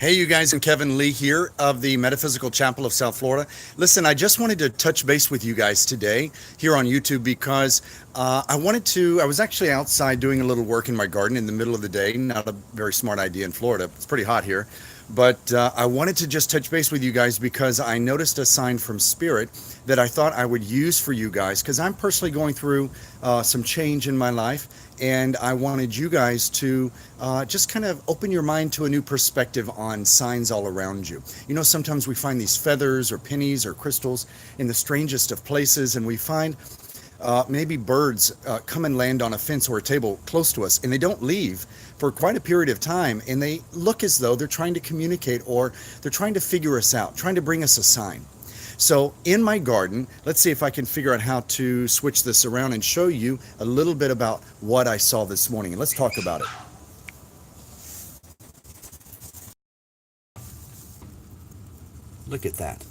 Hey, you guys, and Kevin Lee here of the Metaphysical Chapel of South Florida. Listen, I just wanted to touch base with you guys today here on YouTube because I was actually outside doing a little work in my garden in the middle of the day. Not a very smart idea in Florida. It's pretty hot here. But I wanted to just touch base with you guys because I noticed a sign from Spirit that I thought I would use for you guys because I'm personally going through some change in my life. And I wanted you guys to just kind of open your mind to a new perspective on signs all around you. You know, sometimes we find these feathers or pennies or crystals in the strangest of places, and we find maybe birds come and land on a fence or a table close to us, and they don't leave for quite a period of time, and they look as though they're trying to communicate or they're trying to figure us out, trying to bring us a sign. So in my garden, let's see if I can figure out how to switch this around and show you a little bit about what I saw this morning. And let's talk about it. Look at that.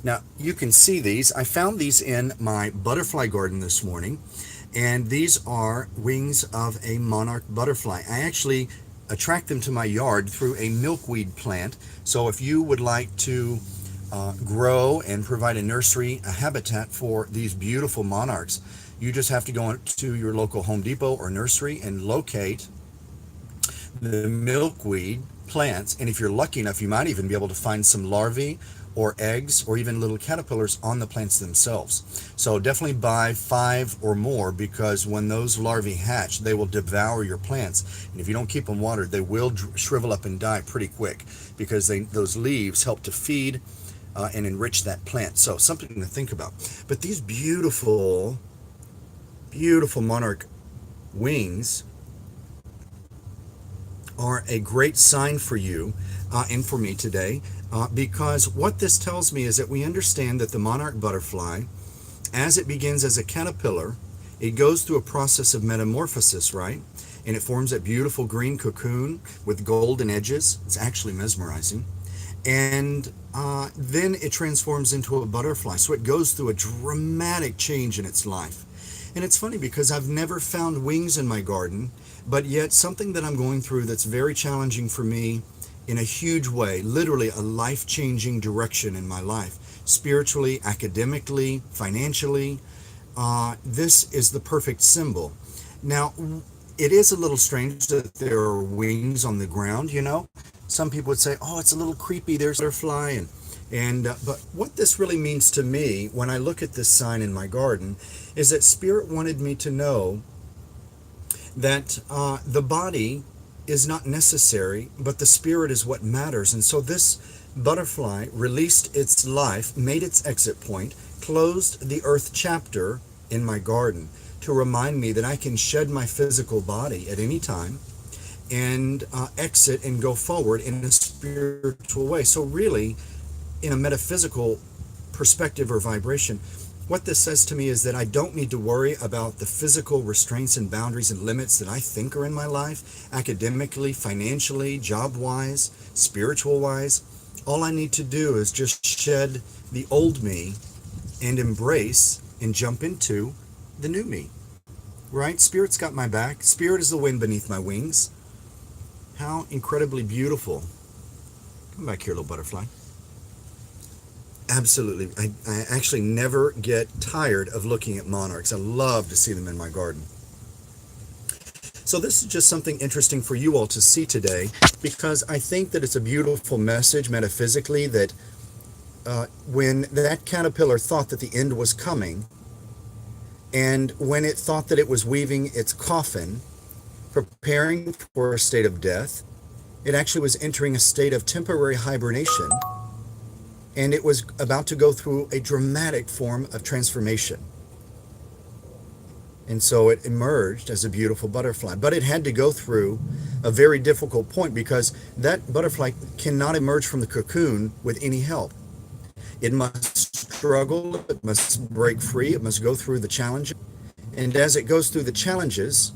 Now, you can see these. I found these in my butterfly garden this morning, and these are wings of a monarch butterfly. I actually attract them to my yard through a milkweed plant. So if you would like to grow and provide a nursery, a habitat for these beautiful monarchs, you just have to go to your local Home Depot or nursery and locate the milkweed plants. And if you're lucky enough, you might even be able to find some larvae or eggs or even little caterpillars on the plants themselves. So definitely buy 5 or more, because when those larvae hatch, they will devour your plants. And if you don't keep them watered, they will shrivel up and die pretty quick, because those leaves help to feed and enrich that plant. So something to think about. But these beautiful, beautiful monarch wings are a great sign for you and for me today, because what this tells me is that we understand that the monarch butterfly, as it begins as a caterpillar, it goes through a process of metamorphosis, right? And it forms that beautiful green cocoon with golden edges. It's actually mesmerizing. And then it transforms into a butterfly. So it goes through a dramatic change in its life. And it's funny because I've never found wings in my garden, but yet something that I'm going through that's very challenging for me in a huge way, literally a life-changing direction in my life, spiritually, academically, financially. This is the perfect symbol. Now, it is a little strange that there are wings on the ground, you know. Some people would say, oh, it's a little creepy, there's a butterfly. But what this really means to me when I look at this sign in my garden is that Spirit wanted me to know that the body is not necessary, but the spirit is what matters. And so this butterfly released its life, made its exit point, closed the earth chapter in my garden to remind me that I can shed my physical body at any time and exit and go forward in a spiritual way. So really, in a metaphysical perspective or vibration, what this says to me is that I don't need to worry about the physical restraints and boundaries and limits that I think are in my life, academically, financially, job-wise, spiritual-wise. All I need to do is just shed the old me and embrace and jump into the new me, right? Spirit's got my back. Spirit is the wind beneath my wings. How incredibly beautiful. Come back here, little butterfly. Absolutely. I actually never get tired of looking at monarchs. I love to see them in my garden. So this is just something interesting for you all to see today, because I think that it's a beautiful message metaphysically that when that caterpillar thought that the end was coming, and when it thought that it was weaving its coffin, preparing for a state of death, it actually was entering a state of temporary hibernation, and it was about to go through a dramatic form of transformation. And so it emerged as a beautiful butterfly. But it had to go through a very difficult point, because that butterfly cannot emerge from the cocoon with any help. It must struggle, it must break free, it must go through the challenges. And as it goes through the challenges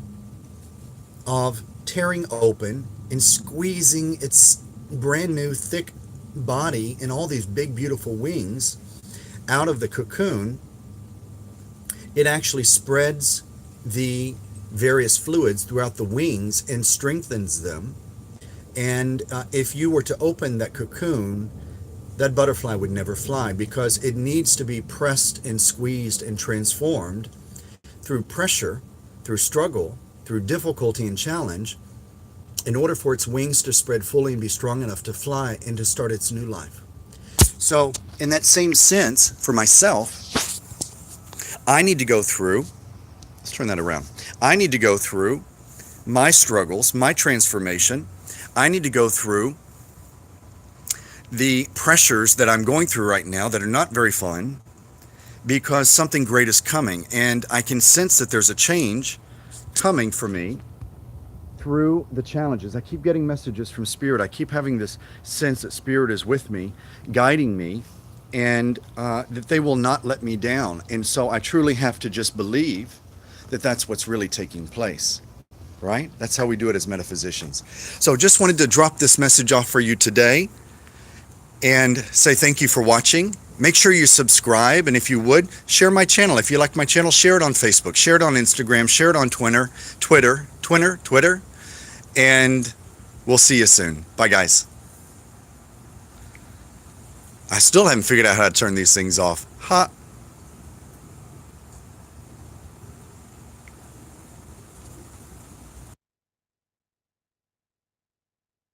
of tearing open and squeezing its brand new thick body and all these big beautiful wings out of the cocoon, it actually spreads the various fluids throughout the wings and strengthens them And if you were to open that cocoon, that butterfly would never fly, because it needs to be pressed and squeezed and transformed through pressure, through struggle, through difficulty and challenge, in order for its wings to spread fully and be strong enough to fly and to start its new life. So, in that same sense, for myself, I need to go through, let's turn that around. I need to go through my struggles, my transformation. I need to go through the pressures that I'm going through right now that are not very fun, because something great is coming, and I can sense that there's a change coming for me through the challenges. I keep getting messages from Spirit. I keep having this sense that Spirit is with me, guiding me, and that they will not let me down. And so I truly have to just believe that that's what's really taking place. Right? That's how we do it as metaphysicians. So just wanted to drop this message off for you today and say thank you for watching. Make sure you subscribe, and if you would, share my channel. If you like my channel, share it on Facebook, share it on Instagram, share it on Twitter, and we'll see you soon. Bye, guys. I still haven't figured out how to turn these things off. Ha!